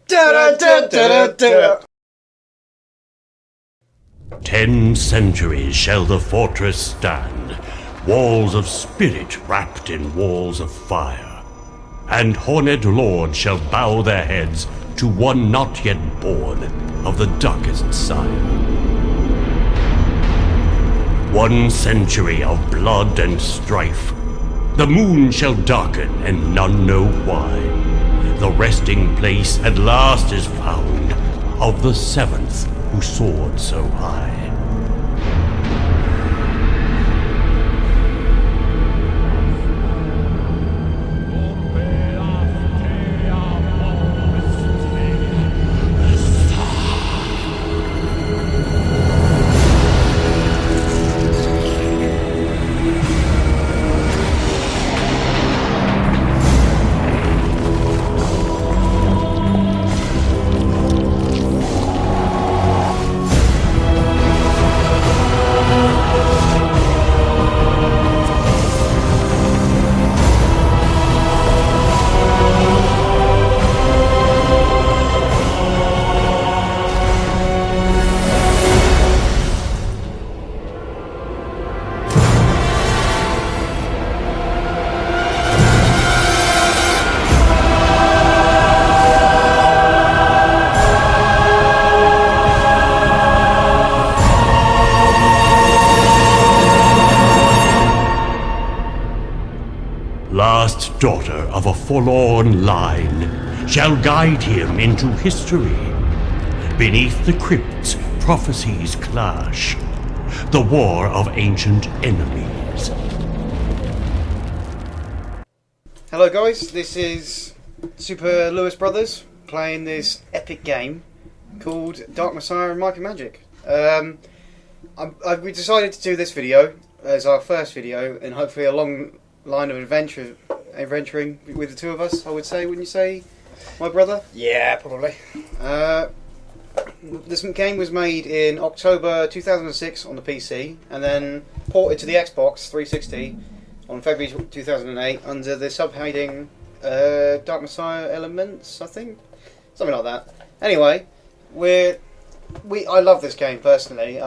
Da-da-da-da-da-da. 10 centuries shall the fortress stand, walls of spirit wrapped in walls of fire, and horned lords shall bow their heads to one not yet born of the darkest sire. 1 century of blood and strife. The moon shall darken and none know why. The resting place at last is found of the 7th who soared so high. Last daughter of a forlorn line shall guide him into history. Beneath the crypts, prophecies clash. The war of ancient enemies. Hello guys, this is Super Lewis Brothers playing this epic game called Dark Messiah and Might and Magic. We decided to do this video as our first video and hopefully a long line of adventuring with the two of us, I would say, wouldn't you say, my brother? Yeah, probably. This game was made in October 2006 on the PC and then ported to the Xbox 360 on February 2008 under the subheading Dark Messiah Elements, I think? Something like that. Anyway, I love this game personally.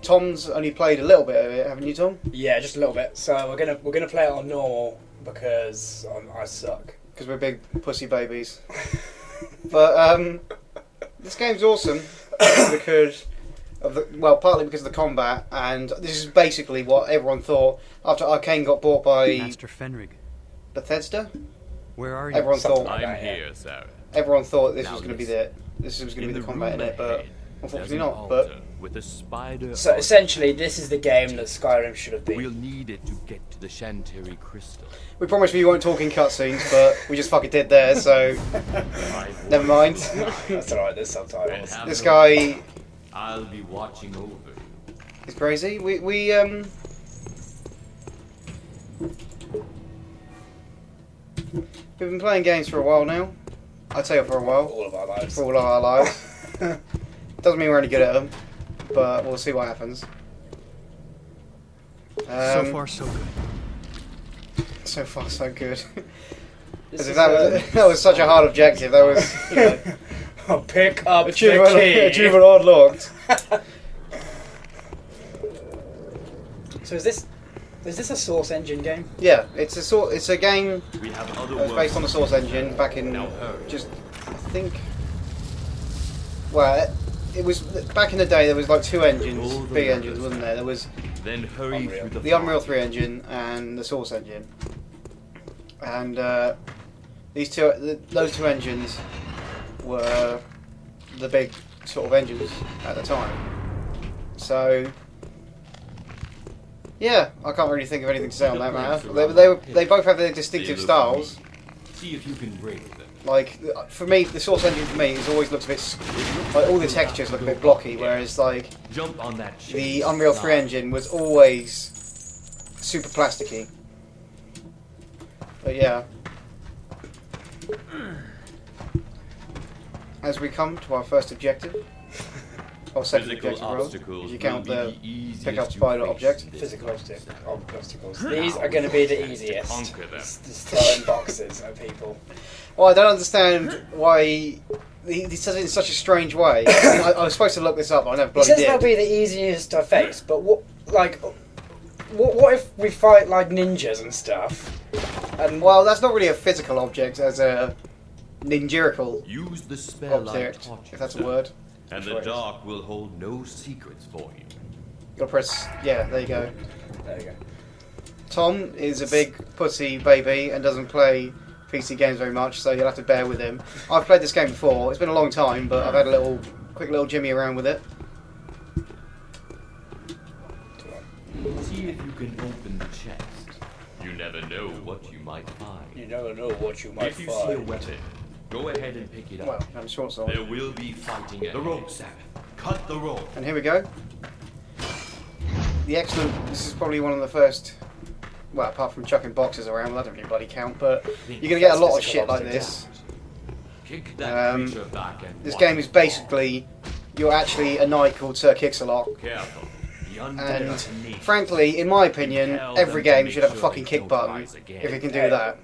Tom's only played a little bit of it, haven't you, Tom? Yeah, just a little bit. So we're gonna play it on normal because I suck. Because we're big pussy babies. But this game's awesome because of partly because of the combat, and this is basically what everyone thought after Arcane got bought by Master Fenrig. Bethesda. Where are you? Everyone thought I'm here, sir. everyone thought this Now was going to be listen. this was going to be In the the combat in room it, but ahead, unfortunately there's an not. But altar with a spider. So essentially, this is the game that Skyrim should have been. We'll need it to get to the Shantiri crystal. we promised we won't talk in cutscenes, but we just fucking did there. So never mind. That's alright. There's subtitles. And This guy I'll be watching over you. is crazy. We've been playing games for a while now. I'd say for a while. All of our lives. For all of our lives. Doesn't mean we're any good at them, but we'll see what happens. So far, so good. So far, so good. This As is if that was such a hard objective. That was, you know, I'll pick up the achievement, key. achievement unlocked. So is this a Source Engine game? Yeah, it's a game We have other that was based on the Source Engine back in Now hurry. just I think. Well, it was back in the day. There was like two engines, big engines, wasn't there? There was Then hurry Unreal. through the Unreal 3 engine and the Source Engine, and those two engines were the big sort of engines at the time. So yeah, I can't really think of anything to say on that matter. They both have their distinctive styles. See if you can break them. Like for me, the Source Engine for me has always looked a bit like all the textures look a bit blocky, whereas like Jump on that ship. the Unreal 3 engine was always super plasticky. But yeah. As we come to our first objective, or second Physical objective, rather, obstacles if you will count be the the easiest pick up to spider face object. in this Physical process. obstacles. These are going to be the easiest. Conquer them. Just throwing boxes at people. Well, I don't understand why he says it in such a strange way. I was supposed to look this up, but I never He bloody says did. that'll be the easiest to face, but what if we fight like ninjas and stuff? And Well, that's not really a physical object as a ninjurical Use the spell I object, taught you, if that's a sir, word. and Sure the it is. dark will hold no secrets for you. Gotta press. Yeah, there you go. there you go. Tom is a big pussy baby and doesn't play PC games very much, so you'll have to bear with him. I've played this game before. It's been a long time, but I've had a quick little jimmy around with it. See if you can open the chest. You never know what you might find. You never know what you might If you see a weapon, go ahead and pick it up. Well, I'm short sword. There will be fighting ahead. The rope, Sarah. Cut the rope. And here we go. The excellent. This is probably one of the first. Well, apart from chucking boxes around, well, that don't really bloody count. But you're gonna get a lot of shit like this. Kick that creature back and This watch game is it. basically you're actually a knight called Sir Kicksalot. Careful. The undead And are tenacious. frankly, in my opinion, Tell every them to game make should have a sure fucking they kick don't button rise again. if it can do that.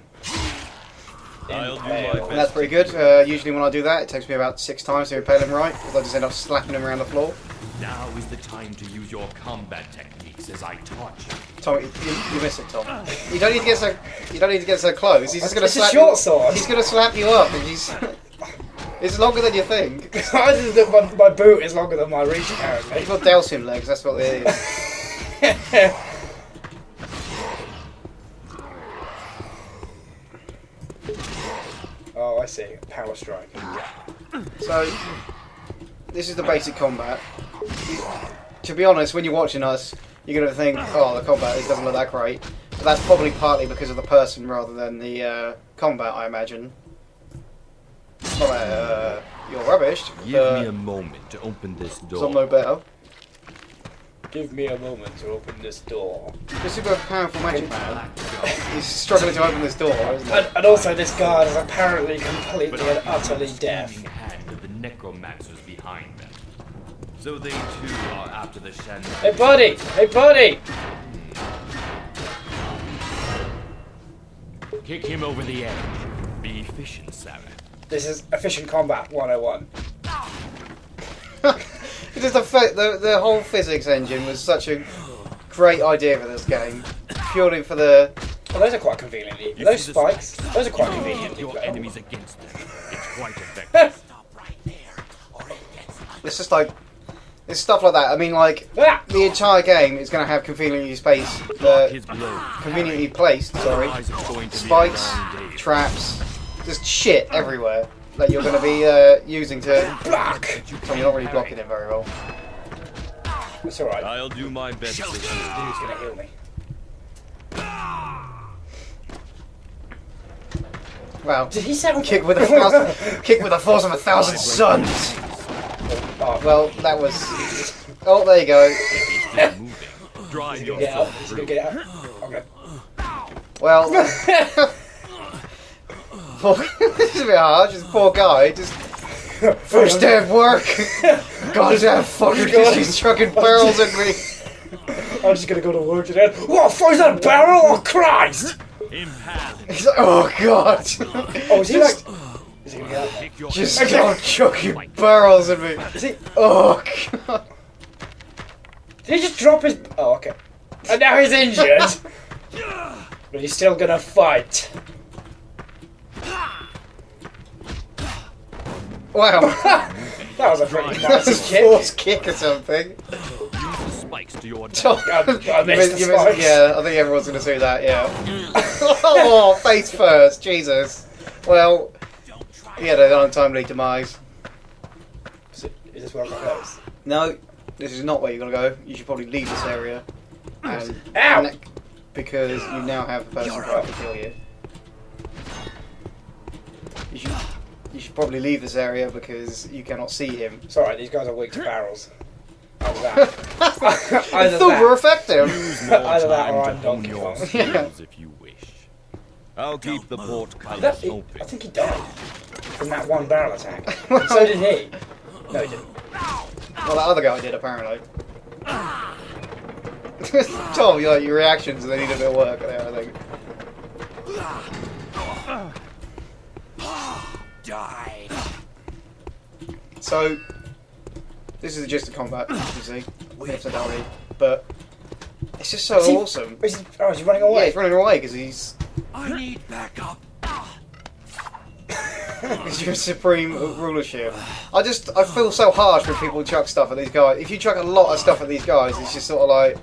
I'll do my Impale. best. And that's pretty good. Usually when I do that, it takes me about 6 times to impale him right, because I just end up slapping him around the floor. Now is the time to use your combat techniques as I taught you. Tom, you miss it, Tom. You don't need to get so. You don't need to get so close. He's just gonna It's a slap short you. sword. He's gonna slap you up, and he's. It's longer than you think. my boot is longer than my reach, apparently. People douse him legs. That's what they is. Oh, I see. Power strike. So, this is the basic combat. To be honest, when you're watching us, you're gonna think, "Oh, the combat it doesn't look that great." But that's probably partly because of the person rather than the combat, I imagine. Not that you're rubbish. Give me a moment to open this door. Some no better. Give me a moment to open this door. This super powerful magic man. Black God. He's struggling to open this door, isn't he? And also, this guard is apparently completely But and I utterly use the deaf. gleaming hand of the necromancers behind them. So they too are after the Shannon. Hey, buddy! Hey, buddy! Kick him over the edge. Be efficient, Sarah. This is Efficient Combat 101. It's just the whole physics engine was such a great idea for this game. Purely for the. Oh, those are quite conveniently. You Those see the spikes, those are quite conveniently Your placed. enemies against them. It's quite effective. It's just like. It's stuff like that. I mean, like. Ah! The entire game is going to have conveniently His blow. conveniently placed, sorry, Otherwise it's going to be a spikes, long day. traps, just shit everywhere that you're going to be using to. Block! Tom, you're not really blocking it very well. It's alright. I'll do my best to Dude's heal. gonna heal me. Wow. Did he sound Kick with the force of 1,000 suns. Oh, Well, that was. Oh, there you go. If he's still moving, drive get out. yourself He's gonna through. get out. Okay. Well, this is a bit harsh. This poor guy just first day of work. Goddamn fucker, just he's chucking barrels at me. I'm just gonna go to work today. What? Froze that barrel? Oh, Christ! Impale. He's like, oh god. Oh, is he like. Just, Is he gonna get out? Kick your just Okay. stop chucking barrels at me. Is he. Oh god. Did he just drop his. Oh, okay. And now he's injured! But he's still gonna fight. Wow. That was a pretty That's a nice kick. force kick or something. Use the spikes to your Tom, I missed the spikes. yeah, I think everyone's going to do that, yeah. Oh, face first, Jesus. Well, he had an untimely demise. Is this where I got those? No, this is not where you're going to go. You should probably leave this area. And Ow! because you now have a person trying to kill you. You should probably leave this area because you cannot see him. It's alright, these guys are weak to barrels. Either that. I Either thought we're that. effective. Use more Either that time or to I'm hone Donkey your Kong. skills if you wish. I'll keep the I portcullis think open. he died from that one barrel attack. So did he. No, he didn't. Well, that other guy did, apparently. Tom, your reactions, they need a bit of work there, I think. Die. So, this is just a combat, you can see. I've said that already. But, it's just so awesome. Is he running away? Yeah, he's running away because he's... I need backup. Because you're supreme rulership. I feel so harsh when people chuck stuff at these guys. If you chuck a lot of stuff at these guys, it's just sort of like...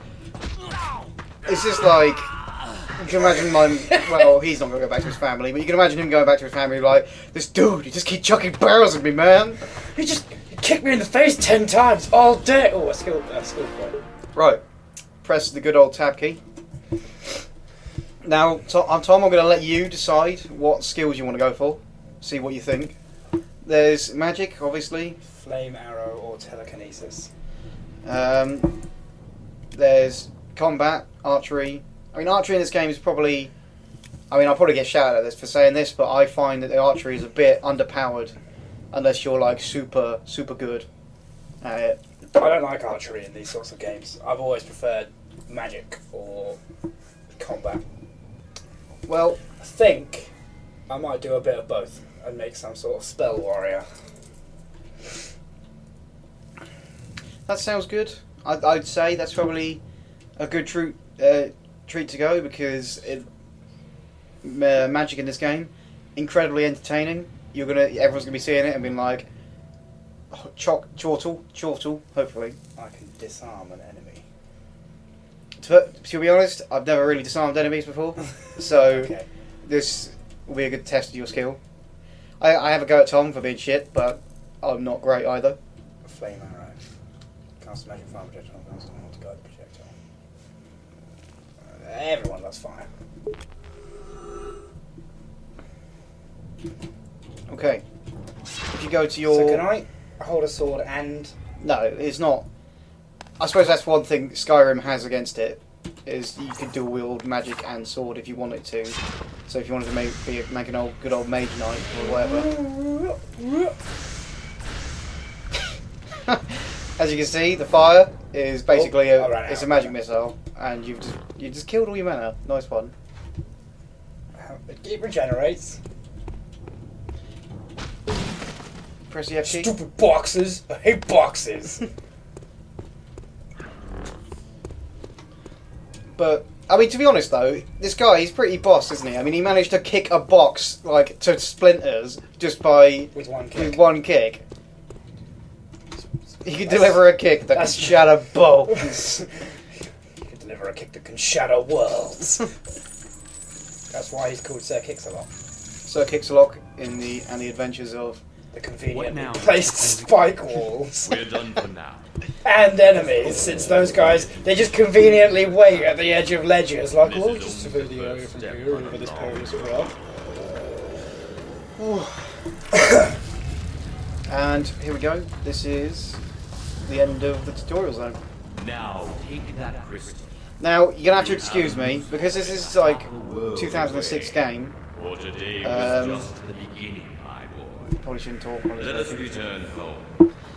It's just like... You can imagine well, he's not going to go back to his family, but you can imagine him going back to his family like, this dude, you just keep chucking barrels at me, man. He just kicked me in the face 10 times all day. Oh, a skill point. Right. Press the good old tab key. Now, Tom, I'm going to let you decide what skills you want to go for. See what you think. There's magic, obviously. Flame arrow or telekinesis. There's combat, archery. I mean, archery in this game is probably... I mean, I'll probably get shouted at this for saying this, but I find that the archery is a bit underpowered unless you're, like, super, super good at it. I don't like archery in these sorts of games. I've always preferred magic or combat. Well, I think I might do a bit of both and make some sort of spell warrior. that sounds good. I'd say that's probably a good treat to go because magic in this game, incredibly entertaining. Everyone's gonna be seeing it and being like, oh, chortle, hopefully. I can disarm an enemy. To be honest, I've never really disarmed enemies before, so Okay. this will be a good test of your skill. I have a go at Tom for being shit, but I'm not great either. Flame arrow. Cast a magic fire projectile. Cast a multi-guided projectile. Everyone loves fire. Okay. If you go to your... So can I hold a sword and... No, it's not. I suppose that's one thing Skyrim has against it, is you could dual wield magic and sword if you wanted to. So if you wanted to make an good old mage knight or whatever. As you can see, the fire is basically it's a magic missile, and you just killed all your mana. Nice one. It regenerates. Press the F key. Stupid boxes. I hate boxes. But I mean, to be honest though, this guy, he's pretty boss, isn't he? I mean, he managed to kick a box like to splinters just by With one kick. He could deliver a kick that can shatter bones. He can deliver a kick that can shatter worlds. That's why he's called Sir Kicksalot. Sir Kicksalot in the Adventures of... The conveniently now? placed spike walls. We're done for now. And enemies, since those guys, they just conveniently wait at the edge of ledges, like, This oh, is just only survey the the area first from step here on over a this long perilous rock. And here we go. This is the end of the tutorial zone. Now take that crystal. Now, you're going to have to excuse me, because this is like 2006 game. For today was just the beginning, my boy. Probably shouldn't talk on Let us this. return home.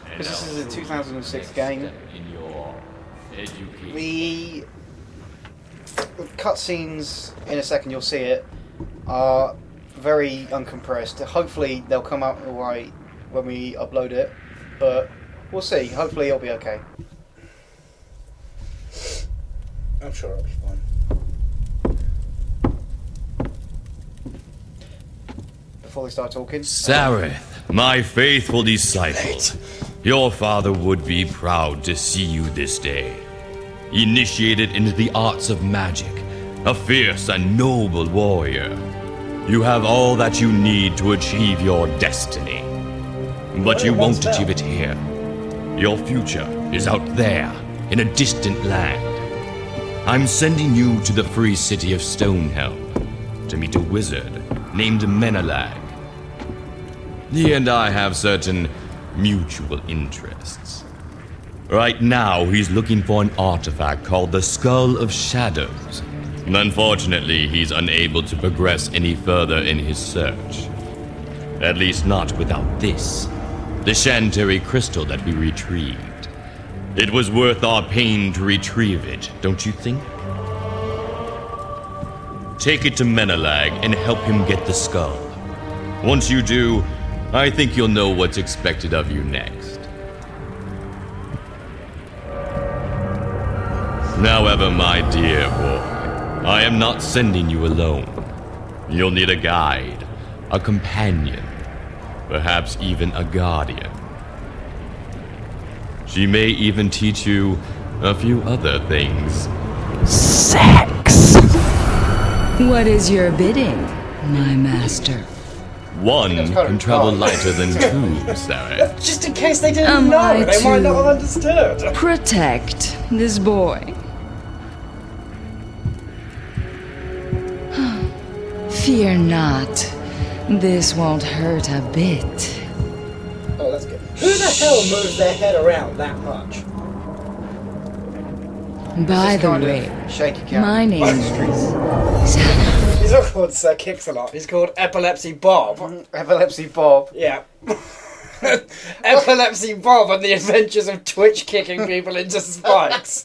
Because this is a 2006 game. In your education. The cutscenes, in a second you'll see it, are very uncompressed. Hopefully they'll come out alright when we upload it, but we'll see. Hopefully it'll be okay. I'm sure it'll be fine. Before they start talking. Sareth, my faithful disciple, your father would be proud to see you this day. Initiated into the arts of magic, a fierce and noble warrior, you have all that you need to achieve your destiny. But you won't achieve it here. Your future is out there, in a distant land. I'm sending you to the free city of Stonehelm to meet a wizard named Menelag. He and I have certain mutual interests. Right now, he's looking for an artifact called the Skull of Shadows. Unfortunately, he's unable to progress any further in his search. At least not without this, the Shantary crystal that we retrieved. It was worth our pain to retrieve it, don't you think? Take it to Menelag and help him get the skull. Once you do, I think you'll know what's expected of you next. However, my dear boy, I am not sending you alone. You'll need a guide, a companion, perhaps even a guardian. She may even teach you a few other things. Sex. What is your bidding, my master? One That's kind of can travel hard. lighter than two, Sarah. Just in case they didn't Am know, I they might not to- have understood. Protect this boy. Fear not. This won't hurt a bit. Oh, that's good. Who the hell moves their head around that much? By Just the kind of way, shaky cat. my name is Xana. He's not called Sir Kicksalot. He's called Epilepsy Bob. Epilepsy Bob. Yeah. Epilepsy Bob and the adventures of Twitch kicking people into spikes.